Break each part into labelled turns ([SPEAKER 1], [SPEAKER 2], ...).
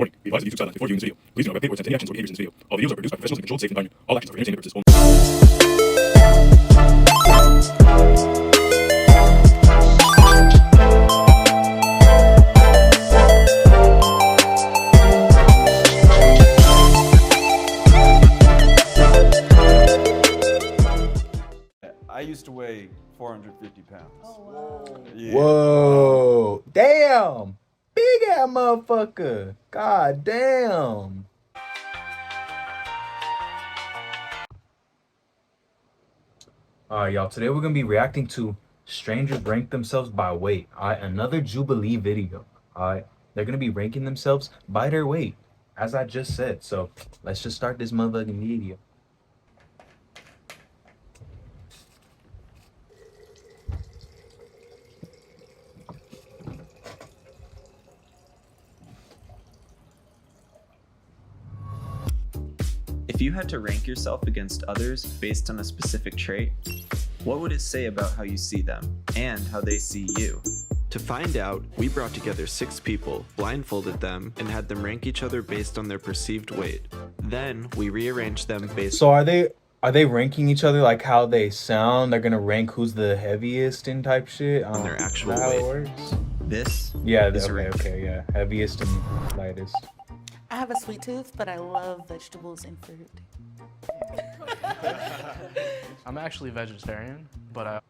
[SPEAKER 1] Warning, we advise that you keep silent before viewing this video. Please do not replicate or attempt any actions or behaviors in this video. All videos are produced by professionals in a controlled, safe environment. All actions are for entertainment purposes only.
[SPEAKER 2] I used to weigh 450 pounds.
[SPEAKER 3] Oh, wow.
[SPEAKER 2] Yeah.
[SPEAKER 4] Whoa. Damn. Big ass motherfucker. God damn. Alright, y'all. Today we're going to be reacting to strangers rank themselves by weight. Alright, another Jubilee video. Alright, they're going to be ranking themselves by their weight, as I just said. So let's just start this motherfucking video.
[SPEAKER 5] If you had to rank yourself against others based on a specific trait, what would it say about how you see them and how they see you?
[SPEAKER 6] To find out, we brought together 6 people, blindfolded them, and had them rank each other based on their perceived weight. Then, we rearranged them based
[SPEAKER 4] So are they ranking each other like how they sound? They're gonna rank who's the heaviest and type shit?
[SPEAKER 6] on their actual
[SPEAKER 4] Is that how it
[SPEAKER 6] weight.
[SPEAKER 4] works?
[SPEAKER 5] This
[SPEAKER 4] Yeah,
[SPEAKER 5] is
[SPEAKER 4] okay,
[SPEAKER 5] rank.
[SPEAKER 4] okay, yeah. Heaviest and lightest.
[SPEAKER 3] I have a sweet tooth, but I love vegetables and fruit.
[SPEAKER 7] I'm actually vegetarian, but I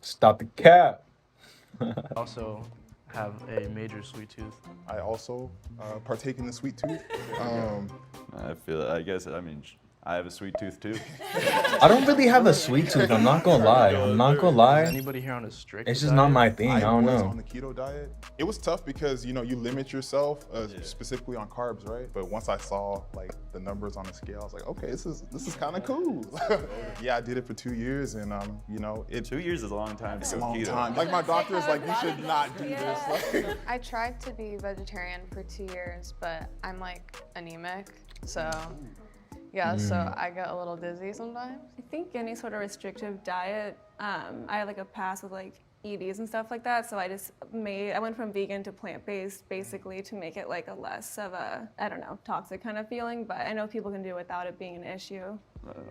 [SPEAKER 4] Stop the cap.
[SPEAKER 7] also have a major sweet tooth.
[SPEAKER 8] I also partake in the sweet tooth.
[SPEAKER 2] I have a sweet tooth too.
[SPEAKER 4] I don't really have a sweet tooth. I'm not gonna lie. I'm not gonna lie.
[SPEAKER 7] Anybody here on a strict
[SPEAKER 4] It's just not
[SPEAKER 7] diet?
[SPEAKER 4] my thing. I don't
[SPEAKER 8] was
[SPEAKER 4] know.
[SPEAKER 8] on the keto diet. It was tough because you limit yourself specifically on carbs, right? But once I saw like the numbers on the scale, I was like, okay, this is kind of cool. Yeah, I did it for 2 years, and
[SPEAKER 2] 2 years is a long time
[SPEAKER 8] it's
[SPEAKER 2] to
[SPEAKER 8] a
[SPEAKER 2] go
[SPEAKER 8] long
[SPEAKER 2] keto.
[SPEAKER 8] time. Like my doctor is like, you should not do this. Like,
[SPEAKER 9] I tried to be vegetarian for 2 years, but I'm like anemic, so yeah, so I get a little dizzy sometimes.
[SPEAKER 10] I think any sort of restrictive diet, I had like a past with like EDs and stuff like that, so I went from vegan to plant-based basically to make it like a less of a, I don't know, toxic kind of feeling, but I know people can do it without it being an issue.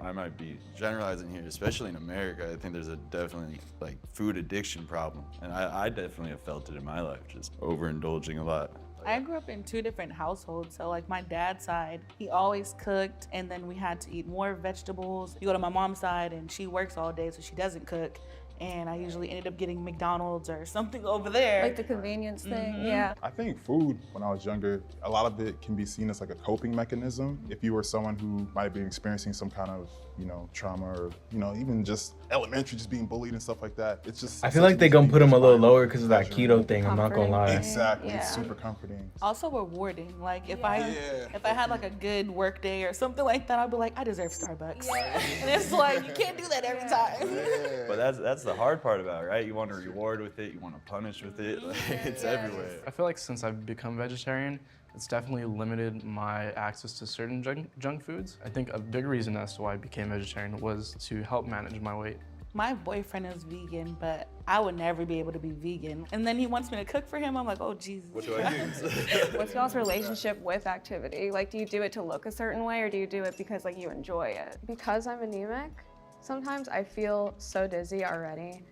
[SPEAKER 2] I might be generalizing here, especially in America. I think there's a definitely like food addiction problem, and I definitely have felt it in my life, just overindulging a lot.
[SPEAKER 3] I grew up in 2 different households. So like my dad's side, he always cooked, and then we had to eat more vegetables. You go to my mom's side and she works all day, so she doesn't cook. And I usually ended up getting McDonald's or something over there.
[SPEAKER 10] Like the convenience thing, yeah.
[SPEAKER 8] I think food, when I was younger, a lot of it can be seen as like a coping mechanism. If you were someone who might have been experiencing some kind of, trauma, or, even just elementary, just being bullied and stuff like that. It's just.
[SPEAKER 4] I feel like they gonna put them a little lower because of that
[SPEAKER 8] pleasure.
[SPEAKER 4] keto thing. I'm not gonna lie.
[SPEAKER 8] Exactly,
[SPEAKER 10] Yeah.
[SPEAKER 8] it's super comforting.
[SPEAKER 3] Also rewarding. Like if I had like a good work day or something like that, I'd be like, I deserve Starbucks. And it's like, you can't do that every time.
[SPEAKER 2] But that's the hard part about it, right? You want to reward with it, you want to punish with it. Like, it's everywhere.
[SPEAKER 7] I feel like since I've become vegetarian, it's definitely limited my access to certain junk foods. I think a big reason as to why I became vegetarian was to help manage my weight.
[SPEAKER 3] My boyfriend is vegan, but I would never be able to be vegan. And then he wants me to cook for him. I'm like, oh, Jesus.
[SPEAKER 2] What do I use?
[SPEAKER 10] What's y'all's relationship with activity? Like, do you do it to look a certain way, or do you do it because like you enjoy it?
[SPEAKER 9] Because I'm anemic, sometimes I feel so dizzy already,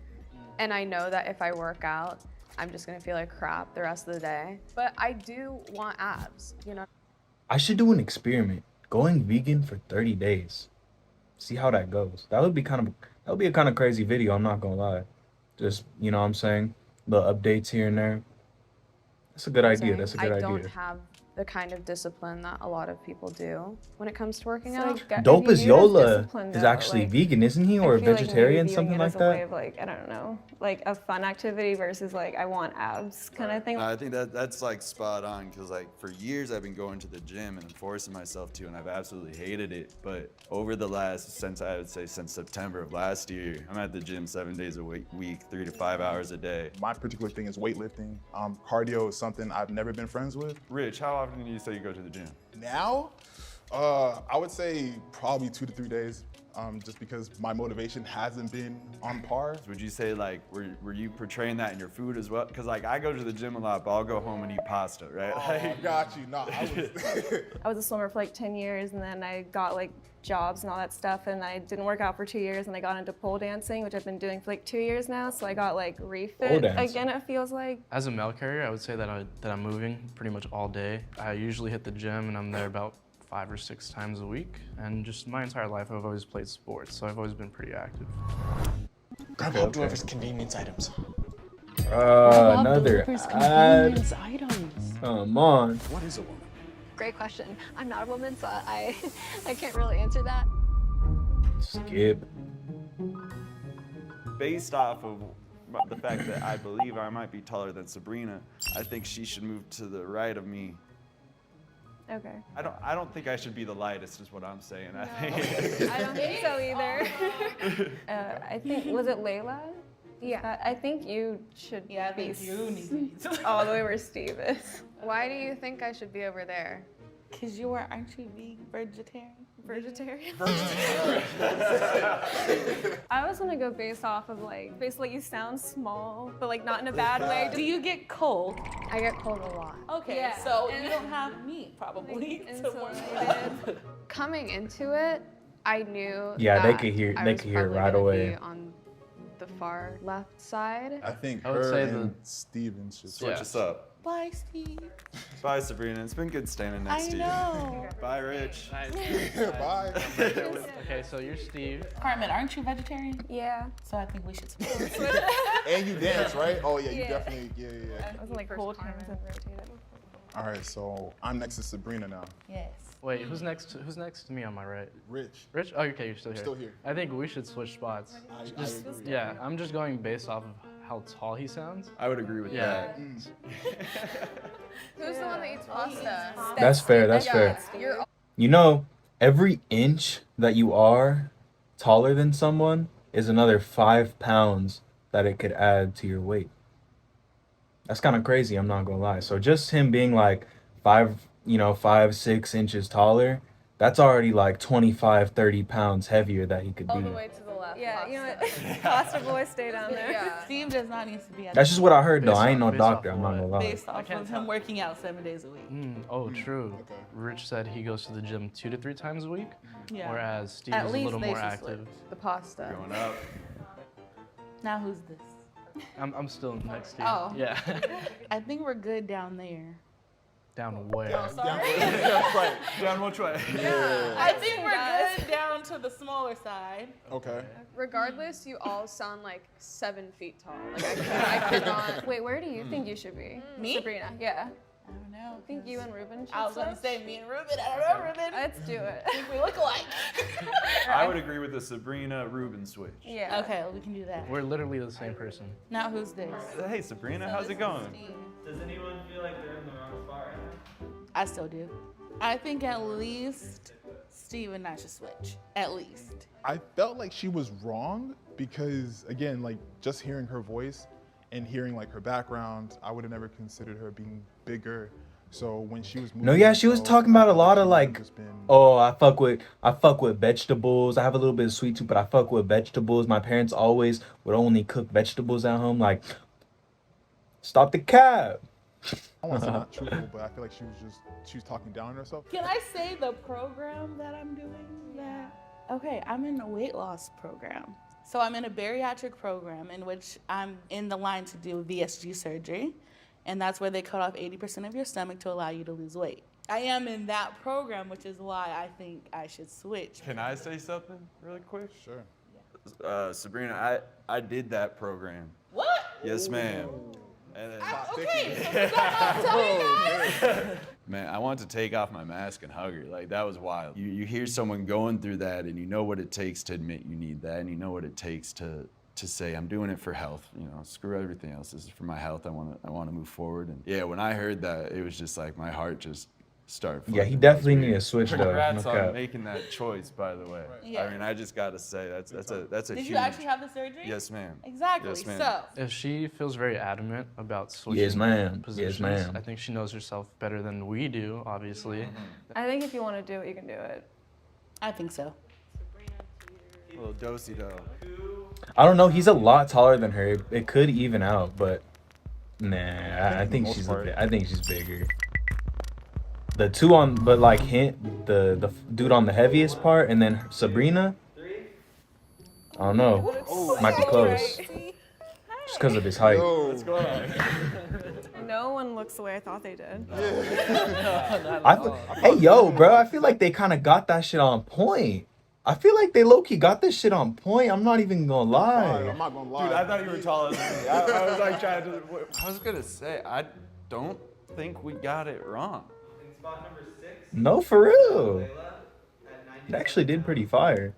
[SPEAKER 9] and I know that if I work out, I'm just gonna feel like crap the rest of the day. But I do want abs,
[SPEAKER 4] I should do an experiment. Going vegan for 30 days. See how that goes. That would be a kind of crazy video, I'm not gonna lie. Just, you know what I'm saying? Little updates here and there. That's a good idea. That's a good
[SPEAKER 9] I
[SPEAKER 4] idea.
[SPEAKER 9] don't have the kind of discipline that a lot of people do when it comes to working
[SPEAKER 10] So,
[SPEAKER 9] out.
[SPEAKER 10] like,
[SPEAKER 4] Dope
[SPEAKER 10] if
[SPEAKER 4] as
[SPEAKER 10] you use
[SPEAKER 4] Yola
[SPEAKER 10] discipline,
[SPEAKER 4] is
[SPEAKER 10] though,
[SPEAKER 4] actually
[SPEAKER 10] like,
[SPEAKER 4] vegan, isn't he?
[SPEAKER 10] I
[SPEAKER 4] Or a
[SPEAKER 10] feel like maybe
[SPEAKER 4] vegetarian,
[SPEAKER 10] viewing
[SPEAKER 4] something
[SPEAKER 10] it
[SPEAKER 4] like
[SPEAKER 10] as a
[SPEAKER 4] that?
[SPEAKER 10] way of like, I don't know, like a fun activity versus like I want abs kind of thing.
[SPEAKER 2] I think that's like spot on, because like for years I've been going to the gym and forcing myself to, and I've absolutely hated it. But over the since September of last year, I'm at the gym 7 days a week, 3 to 5 hours a day.
[SPEAKER 8] My particular thing is weightlifting. Cardio is something I've never been friends with.
[SPEAKER 2] Rich, how often do you say you go to the gym?
[SPEAKER 8] Now, I would say probably 2 to 3 days, just because my motivation hasn't been on par.
[SPEAKER 2] Would you say like, were you portraying that in your food as well? Because like I go to the gym a lot, but I'll go home and eat pasta, right?
[SPEAKER 8] I got you. No, I was.
[SPEAKER 10] I was a swimmer for like 10 years, and then I got like jobs and all that stuff, and I didn't work out for 2 years, and I got into pole dancing, which I've been doing for like 2 years now. So I got like refit again, it feels like.
[SPEAKER 7] As a mail carrier, I would say that I'm moving pretty much all day. I usually hit the gym and I'm there about 5 or 6 times a week. And just my entire life, I've always played sports, so I've always been pretty active.
[SPEAKER 11] Grab whoever's convenience items.
[SPEAKER 4] Another ad.
[SPEAKER 3] items.
[SPEAKER 4] Come on.
[SPEAKER 11] What is a woman?
[SPEAKER 12] Great question. I'm not a woman, so I can't really answer that.
[SPEAKER 4] Skip.
[SPEAKER 2] Based off of the fact that I believe I might be taller than Sabrina, I think she should move to the right of me.
[SPEAKER 10] Okay.
[SPEAKER 2] I don't think I should be the lightest, is what I'm saying.
[SPEAKER 10] No. I don't think so either. I think, was it Layla? Yeah. I think you should be
[SPEAKER 3] you need
[SPEAKER 10] all the way where Steve is.
[SPEAKER 9] Why do you think I should be over there?
[SPEAKER 3] Because aren't you being vegetarian?
[SPEAKER 10] Vegetarian? I was gonna go based off of like, basically you sound small, but like not in a bad way.
[SPEAKER 3] Do you get cold?
[SPEAKER 9] I get cold a lot.
[SPEAKER 3] Okay,
[SPEAKER 10] Yeah.
[SPEAKER 3] so you don't have meat probably.
[SPEAKER 10] Insulated.
[SPEAKER 9] Coming into it, I knew
[SPEAKER 4] Yeah, they
[SPEAKER 9] that
[SPEAKER 4] could hear-
[SPEAKER 9] I
[SPEAKER 4] they
[SPEAKER 9] was
[SPEAKER 4] could hear
[SPEAKER 9] probably
[SPEAKER 4] right
[SPEAKER 9] gonna
[SPEAKER 4] away.
[SPEAKER 9] be on the far left side.
[SPEAKER 8] I think
[SPEAKER 7] I would
[SPEAKER 8] her
[SPEAKER 7] say
[SPEAKER 8] and Steven should
[SPEAKER 2] Switch us up.
[SPEAKER 3] Bye, Steve.
[SPEAKER 2] Bye, Sabrina. It's been good standing next
[SPEAKER 3] I
[SPEAKER 2] to you.
[SPEAKER 3] know.
[SPEAKER 2] Bye, Rich.
[SPEAKER 8] Bye.
[SPEAKER 7] Okay, so you're Steve.
[SPEAKER 3] Carmen, aren't you vegetarian?
[SPEAKER 10] Yeah.
[SPEAKER 3] So I think we should switch.
[SPEAKER 8] And you dance, right? Oh yeah, you
[SPEAKER 10] Yeah.
[SPEAKER 8] definitely. Yeah.
[SPEAKER 10] I was like hold hands and rotate it.
[SPEAKER 8] All right, so I'm next to Sabrina now.
[SPEAKER 3] Yes.
[SPEAKER 7] Wait, who's next to me on my right?
[SPEAKER 8] Rich.
[SPEAKER 7] Rich? Oh, okay, you're still here.
[SPEAKER 8] Still here.
[SPEAKER 7] I think we should switch spots.
[SPEAKER 8] I agree.
[SPEAKER 7] Yeah, I'm just going based off of how tall he sounds.
[SPEAKER 2] I would agree with
[SPEAKER 7] Yeah.
[SPEAKER 2] that.
[SPEAKER 9] Who's the one that eats pasta?
[SPEAKER 4] That's fair. That's fair.
[SPEAKER 9] You're
[SPEAKER 4] You know, every inch that you are taller than someone is another 5 pounds that it could add to your weight. That's kind of crazy, I'm not gonna lie. So just him being like 5, 6 inches taller, that's already like 25, 30 pounds heavier that he could
[SPEAKER 9] all
[SPEAKER 4] be.
[SPEAKER 9] the way to the left.
[SPEAKER 10] Yeah,
[SPEAKER 9] pasta.
[SPEAKER 10] you know what? Pasta boy, stay down there.
[SPEAKER 9] Yeah.
[SPEAKER 3] Steve does not need to be at
[SPEAKER 4] That's just what I heard though.
[SPEAKER 7] Based
[SPEAKER 4] I ain't
[SPEAKER 7] off-
[SPEAKER 4] no
[SPEAKER 7] based off
[SPEAKER 4] doctor, I'm
[SPEAKER 7] of
[SPEAKER 4] not
[SPEAKER 7] what?
[SPEAKER 4] gonna lie.
[SPEAKER 3] based off
[SPEAKER 7] can't
[SPEAKER 3] of
[SPEAKER 7] tell.
[SPEAKER 3] him working out 7 days a week.
[SPEAKER 7] Oh, true.
[SPEAKER 8] Okay.
[SPEAKER 7] Rich said he goes to the gym 2 to 3 times a week,
[SPEAKER 3] Yeah.
[SPEAKER 7] whereas Steve
[SPEAKER 3] At
[SPEAKER 7] is a
[SPEAKER 3] least
[SPEAKER 7] little
[SPEAKER 3] they
[SPEAKER 7] more
[SPEAKER 3] should
[SPEAKER 7] active.
[SPEAKER 9] The pasta.
[SPEAKER 2] Going up.
[SPEAKER 3] Now who's this?
[SPEAKER 7] I'm still next to you.
[SPEAKER 3] Oh.
[SPEAKER 7] Yeah.
[SPEAKER 3] I think we're good down there.
[SPEAKER 7] Down where?
[SPEAKER 8] Yeah, right.
[SPEAKER 2] Down which way?
[SPEAKER 3] I think we're good down to the smaller side.
[SPEAKER 8] Okay.
[SPEAKER 9] Regardless, you all sound like 7 feet tall. Like I could not.
[SPEAKER 10] Wait, where do you think you should be?
[SPEAKER 3] Me?
[SPEAKER 10] Sabrina, yeah.
[SPEAKER 3] I don't know.
[SPEAKER 10] I think you and Ruben should
[SPEAKER 3] I was gonna
[SPEAKER 10] switch.
[SPEAKER 3] say me and Ruben. I don't know, Ruben.
[SPEAKER 10] Let's do it.
[SPEAKER 3] I think we look alike.
[SPEAKER 2] I would agree with the Sabrina Ruben switch.
[SPEAKER 10] Yeah.
[SPEAKER 3] Okay, well, we can do that.
[SPEAKER 7] We're literally the same person.
[SPEAKER 3] Now who's this?
[SPEAKER 2] Hey, Sabrina, how's it going?
[SPEAKER 5] Does anyone feel like they're in the wrong spot right now?
[SPEAKER 3] I still do. I think at least Steve and I should switch. At least.
[SPEAKER 8] I felt like she was wrong because, again, like just hearing her voice and hearing like her background, I would have never considered her being bigger. So when she was moving,
[SPEAKER 4] No, yeah, she was talking about a lot of like,
[SPEAKER 8] just been-
[SPEAKER 4] oh, I fuck with vegetables. I have a little bit of sweet tooth, but I fuck with vegetables. My parents always would only cook vegetables at home. Like, stop the cab.
[SPEAKER 8] I want to say not truthful, but I feel like she was talking down on herself.
[SPEAKER 3] Can I say the program that I'm doing? Okay, I'm in a weight loss program. So I'm in a bariatric program in which I'm in the line to do VSG surgery. And that's where they cut off 80% of your stomach to allow you to lose weight. I am in that program, which is why I think I should switch.
[SPEAKER 2] Can I say something really quick?
[SPEAKER 8] Sure.
[SPEAKER 2] Sabrina, I did that program.
[SPEAKER 3] What?
[SPEAKER 2] Yes, ma'am. And then,
[SPEAKER 3] Okay, so stop telling guys.
[SPEAKER 2] man, I wanted to take off my mask and hug her. Like, that was wild. You hear someone going through that, and you know what it takes to admit you need that, and you know what it takes to say, I'm doing it for health. You know, screw everything else. This is for my health. I want to move forward. And yeah, when I heard that, it was just like my heart just start.
[SPEAKER 4] Yeah, he
[SPEAKER 2] flipping
[SPEAKER 4] definitely
[SPEAKER 2] those
[SPEAKER 4] need to
[SPEAKER 2] weights.
[SPEAKER 4] switch though.
[SPEAKER 2] Congrats
[SPEAKER 4] No
[SPEAKER 2] on
[SPEAKER 4] cap.
[SPEAKER 2] making that choice, by the way.
[SPEAKER 3] Yeah.
[SPEAKER 2] I mean, I just gotta say that's a
[SPEAKER 3] Did
[SPEAKER 2] huge.
[SPEAKER 3] you actually have the surgery?
[SPEAKER 2] Yes, ma'am.
[SPEAKER 3] Exactly.
[SPEAKER 2] Yes, ma'am.
[SPEAKER 3] So
[SPEAKER 7] If she feels very adamant about switching
[SPEAKER 4] Yes, ma'am.
[SPEAKER 7] positions,
[SPEAKER 4] Yes, ma'am.
[SPEAKER 7] I think she knows herself better than we do, obviously.
[SPEAKER 10] I think if you want to do it, you can do it.
[SPEAKER 3] I think so.
[SPEAKER 2] A little dosey though.
[SPEAKER 4] I don't know. He's a lot taller than her. It could even out, but nah. I think she's I think she's bigger. The two on, but like the dude on the heaviest part, and then Sabrina. I don't know. Might be close. Just because of his height.
[SPEAKER 2] What's going on?
[SPEAKER 10] No one looks the way I thought they did.
[SPEAKER 4] Hey yo, bro. I feel like they kind of got that shit on point. I feel like they low-key got this shit on point. I'm not even gonna lie.
[SPEAKER 8] I'm not gonna lie.
[SPEAKER 2] Dude, I thought you were taller than me. I was like trying to. I was gonna say I don't think we got it wrong.
[SPEAKER 4] No, for real. It actually did pretty fire.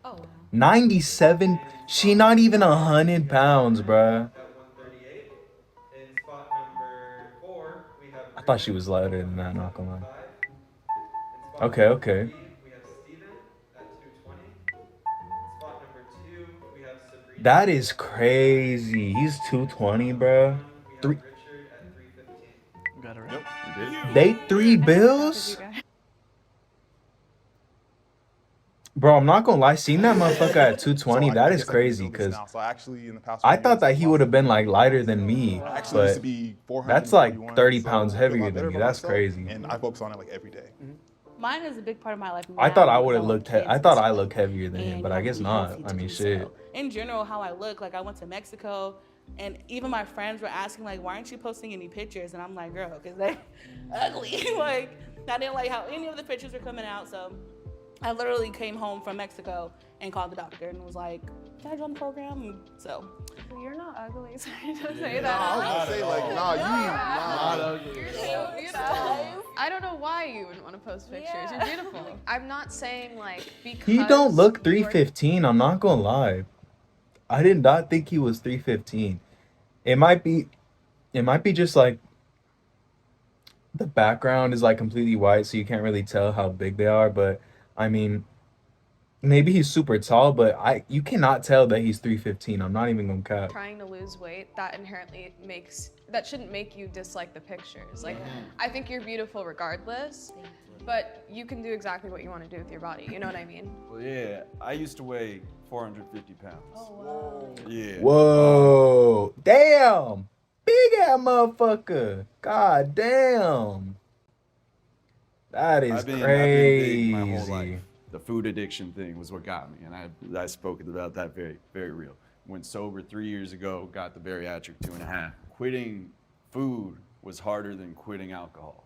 [SPEAKER 4] 97. She not even 100 pounds, bruh. I thought she was lighter than that, not gonna lie. Okay, okay. That is crazy. He's 220, bro.
[SPEAKER 7] Got it right.
[SPEAKER 4] They 3 bills? Bro, I'm not gonna lie. Seeing that motherfucker at 220, that is crazy. Cause
[SPEAKER 8] So actually, in the past
[SPEAKER 4] I
[SPEAKER 8] few
[SPEAKER 4] thought
[SPEAKER 8] years,
[SPEAKER 4] that he would have been like lighter than me,
[SPEAKER 8] I actually used to
[SPEAKER 4] but
[SPEAKER 8] be 400.
[SPEAKER 4] that's like 30 pounds heavier than me. That's crazy.
[SPEAKER 8] And I focus on it like every day.
[SPEAKER 3] Mine is a big part of my life.
[SPEAKER 4] I thought I
[SPEAKER 3] now,
[SPEAKER 4] would have
[SPEAKER 3] growing
[SPEAKER 4] looked.
[SPEAKER 3] kids
[SPEAKER 4] I
[SPEAKER 3] and
[SPEAKER 4] thought I
[SPEAKER 3] stuff.
[SPEAKER 4] looked heavier than him,
[SPEAKER 3] And
[SPEAKER 4] but
[SPEAKER 3] you
[SPEAKER 4] I
[SPEAKER 3] have to
[SPEAKER 4] guess
[SPEAKER 3] be
[SPEAKER 4] not.
[SPEAKER 3] healthy
[SPEAKER 4] I
[SPEAKER 3] to
[SPEAKER 4] mean,
[SPEAKER 3] do
[SPEAKER 4] shit.
[SPEAKER 3] so. In general, how I look, like I went to Mexico, and even my friends were asking, like, why aren't you posting any pictures? And I'm like, girl, because they're ugly. Like, I didn't like how any of the pictures were coming out. So I literally came home from Mexico and called the doctor and was like, can I join the program? And so.
[SPEAKER 10] You're not ugly. Sorry to say
[SPEAKER 8] I
[SPEAKER 10] that.
[SPEAKER 8] was gonna say like, nah, you
[SPEAKER 2] Not ugly.
[SPEAKER 9] I don't know why you wouldn't want to post pictures. You're beautiful. I'm not saying like because
[SPEAKER 4] He don't look
[SPEAKER 9] you are-
[SPEAKER 4] 315. I'm not gonna lie. I did not think he was 315. It might be just like the background is like completely white, so you can't really tell how big they are. But I mean, maybe he's super tall, but you cannot tell that he's 315. I'm not even gonna cap.
[SPEAKER 9] trying to lose weight, that inherently that shouldn't make you dislike the pictures. Like, I think you're beautiful regardless, but you can do exactly what you want to do with your body. You know what I mean?
[SPEAKER 2] Well, yeah, I used to weigh 450 pounds.
[SPEAKER 3] Oh, wow.
[SPEAKER 2] Yeah.
[SPEAKER 4] Whoa, damn, big ass motherfucker. God damn, that is
[SPEAKER 2] I've been big my whole
[SPEAKER 4] crazy.
[SPEAKER 2] life. The food addiction thing was what got me, and I spoke about that very, very real. Went sober 3 years ago, got the bariatric 2.5. Quitting food was harder than quitting alcohol,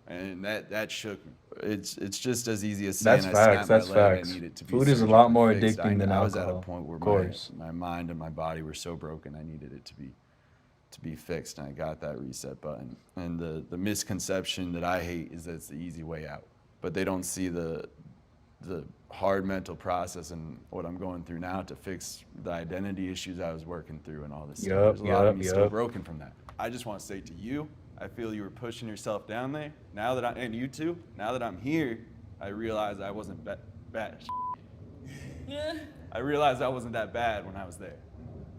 [SPEAKER 2] and that shook me. It's just as easy as saying
[SPEAKER 4] That's
[SPEAKER 2] I
[SPEAKER 4] facts.
[SPEAKER 2] snapped my
[SPEAKER 4] That's
[SPEAKER 2] leg,
[SPEAKER 4] facts.
[SPEAKER 2] I needed to be
[SPEAKER 4] Food is a
[SPEAKER 2] surgically
[SPEAKER 4] lot more
[SPEAKER 2] fixed.
[SPEAKER 4] addicting than
[SPEAKER 2] I was at a
[SPEAKER 4] alcohol,
[SPEAKER 2] point where
[SPEAKER 4] of course.
[SPEAKER 2] my mind and my body were so broken, I needed it to be fixed, and I got that reset button. And the misconception that I hate is that it's the easy way out, but they don't see the hard mental process and what I'm going through now to fix the identity issues I was working through and all this stuff. There's a lot of me still broken from that. I just want to say to you, I feel you were pushing yourself down there. Now that and you too, now that I'm here, I realize I wasn't bad. I realized I wasn't that bad when I was there,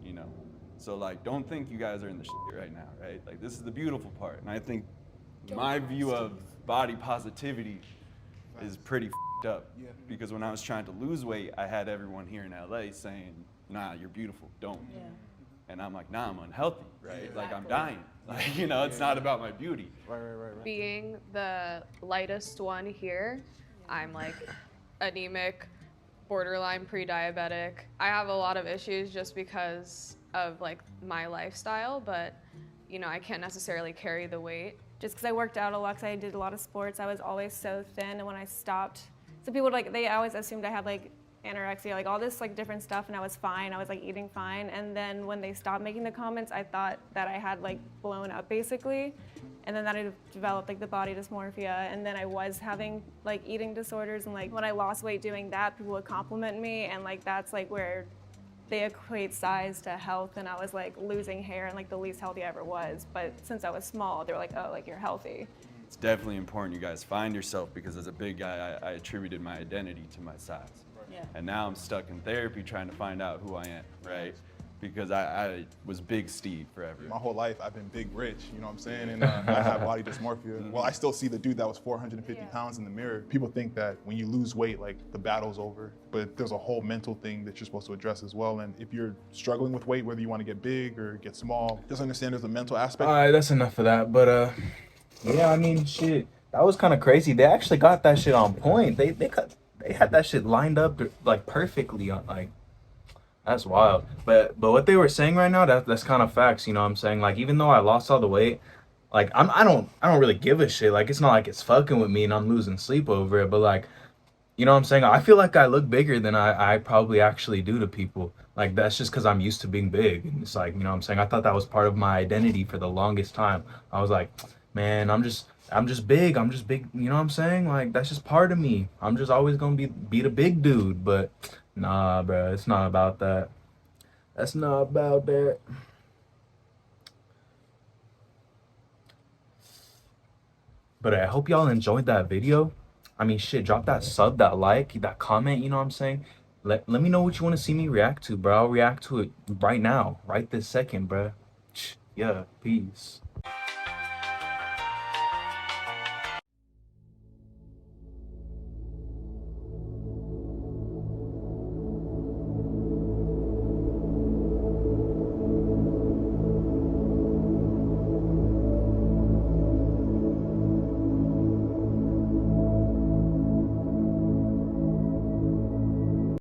[SPEAKER 2] you know? So like, don't think you guys are in the shit right now, right? Like, this is the beautiful part. And I think my view of body positivity is pretty up, because when I was trying to lose weight, I had everyone here in LA saying, nah, you're beautiful, don't.
[SPEAKER 3] Yeah.
[SPEAKER 2] And I'm like, nah, I'm unhealthy, right? Like, I'm dying. Like, you know, it's not about my beauty.
[SPEAKER 8] Right.
[SPEAKER 9] Being the lightest one here, I'm like anemic, borderline pre-diabetic. I have a lot of issues just because of like my lifestyle, but you know, I can't necessarily carry the weight.
[SPEAKER 10] Just because I worked out a lot, 'cause I did a lot of sports, I was always so thin, and when I stopped, so people like, they always assumed I had like anorexia, like all this like different stuff, and I was fine, I was like eating fine, and then when they stopped making the comments, I thought that I had like blown up basically, and then that I developed like the body dysmorphia, and then I was having like eating disorders, and like when I lost weight doing that, people would compliment me, and like that's like where they equate size to health, and I was like losing hair and like the least healthy I ever was, but since I was small, they were like, oh, like you're healthy.
[SPEAKER 2] it's definitely important you guys find yourself, because as a big guy, I attributed my identity to my size.
[SPEAKER 3] Yeah.
[SPEAKER 2] And now I'm stuck in therapy trying to find out who I am, right? Because I was Big Steve forever.
[SPEAKER 8] My whole life, I've been big rich, you know what I'm saying? And I have body dysmorphia. Well, I still see the dude that was 450 pounds in the mirror. People think that when you lose weight, like the battle's over, but there's a whole mental thing that you're supposed to address as well. And if you're struggling with weight, whether you want to get big or get small, just understand there's a mental aspect.
[SPEAKER 4] All right, that's enough of that. But yeah, I mean, shit, that was kind of crazy. They actually got that shit on point. They had that shit lined up like perfectly on like. That's wild. But what they were saying right now, that's kind of facts, you know what I'm saying? Like, even though I lost all the weight, like I don't really give a shit. Like, it's not like it's fucking with me and I'm losing sleep over it, but like, you know what I'm saying? I feel like I look bigger than I probably actually do to people. Like, that's just because I'm used to being big. And it's like, you know what I'm saying? I thought that was part of my identity for the longest time. I was like, man, I'm just big. I'm just big. You know what I'm saying? Like, that's just part of me. I'm just always gonna be the big dude. But nah, bro, it's not about that. That's not about that. But I hope y'all enjoyed that video. I mean, shit, drop that sub, that like, that comment, you know what I'm saying? Let me know what you want to see me react to, bro. I'll react to it right now, right this second, bro. Yeah, peace.